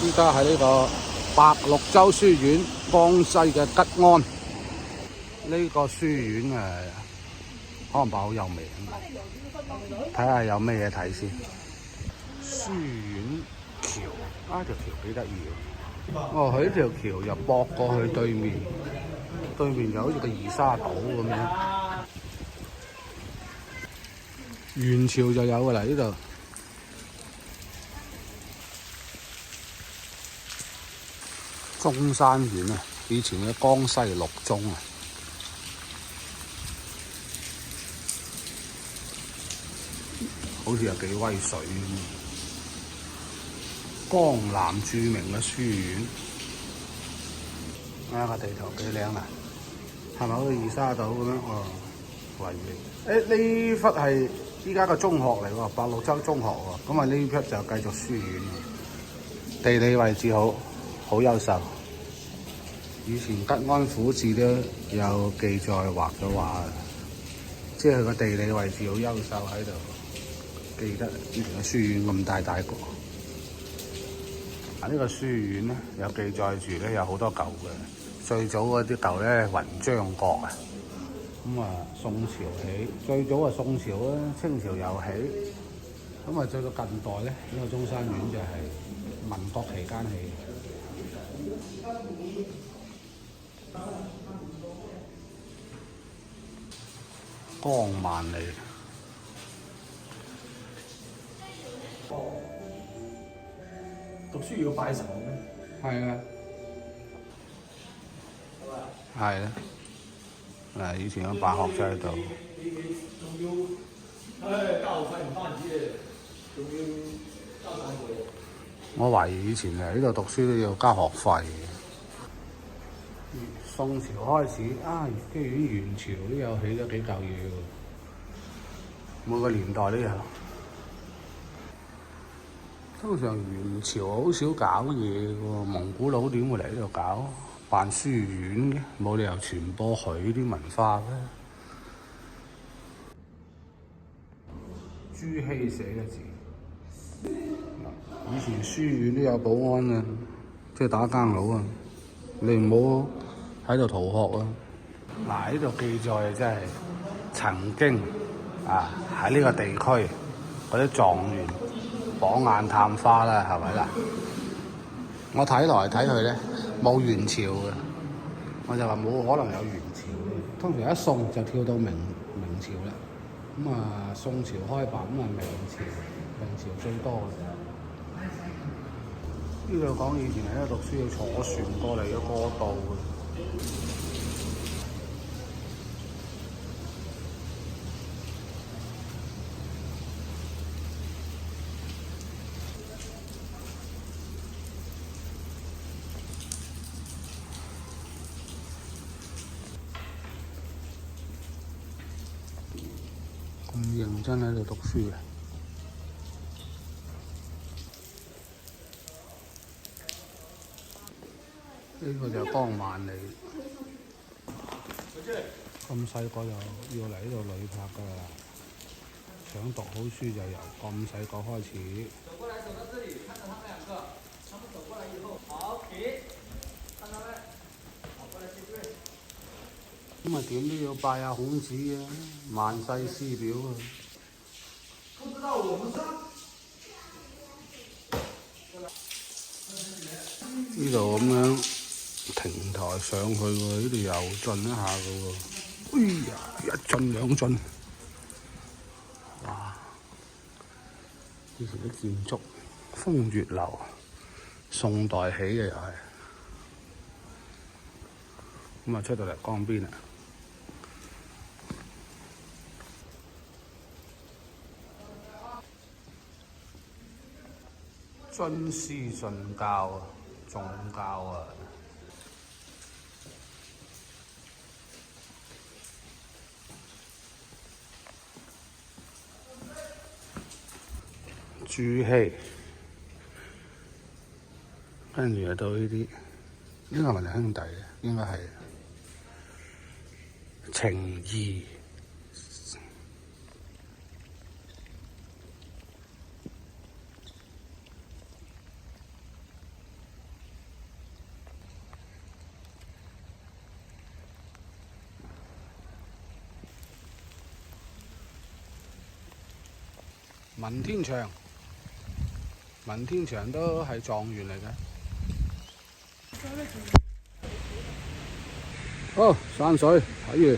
依家喺呢個白綠洲書院，江西嘅吉安呢個書院可能好有名，睇下有咩嘢睇先。書院橋條橋幾得意喎！哦，佢呢條橋又駁過去對面，對面就好似個二沙島咁樣。元朝就有㗎啦呢度。中山縣啊，以前嘅江西六中啊，好似有幾威水。江南著名嘅書院，睇下個地圖幾靚啊！係咪好似二沙島咁樣？哦，維園。呢忽係依家個中學嚟喎，白綠洲中學喎。咁啊呢忽就繼續書院。地理位置好優秀。以前吉安府志都有記載畫咗畫，即係佢個地理位置好優秀喺度。記得以前嘅書院咁大個。呢個書院咧有記載住咧有好多舊嘅，最早嗰啲舊咧雲章閣啊，咁宋朝起，最早宋朝啦，清朝又起，咁再到近代咧呢個中山院就係民國期間起。江萬里。讀書要拜神咩？係啊，係啊。嗱，以前嘅辦學就喺度。我懷疑以前嚟呢度讀書都要交學費嘅。宋朝開始居然元朝都有起咗幾嚿嘢喎，每個年代都有。通常元朝好少搞嘢喎，蒙古佬點會嚟呢度搞辦書院嘅？冇理由傳播佢啲文化嘅。朱熹寫嘅字，以前書院都有保安啊，即係打更佬啊，你唔好喺度逃學啊！嗱，呢度記載真係曾經喺呢個地區嗰啲狀元榜眼探花啦，係咪啦？我睇來睇去咧冇元朝嘅，我就話冇可能有元朝嘅。通常一宋就跳到明朝啦。宋朝開辦，明朝最多嘅。呢度講以前喺度讀書要坐船過嚟嘅過渡嘅。咁認真喺度讀書嘅。呢個就係江萬里。咁細個就要嚟呢度旅拍㗎啦，想讀好書就由咁細個開始。走過來，走到這裡，看到他們兩個，他們走過來以後，好停，看他們，好過來謝罪。咁點都要拜下孔子嘅，萬世師表啊！不知道我們上呢度咁樣亭台上去喎，呢度又進一下嘅喎。哎呀，一進兩進，哇！以前啲建築風月樓，宋代起嘅又係。咁出到嚟江邊啦。尊師重教重教啊！朱熹，跟住就到呢啲，呢個係咪兩兄弟嘅？應該係程頤。文天祥，文天祥都係狀元嚟嘅。哦，山水睇完。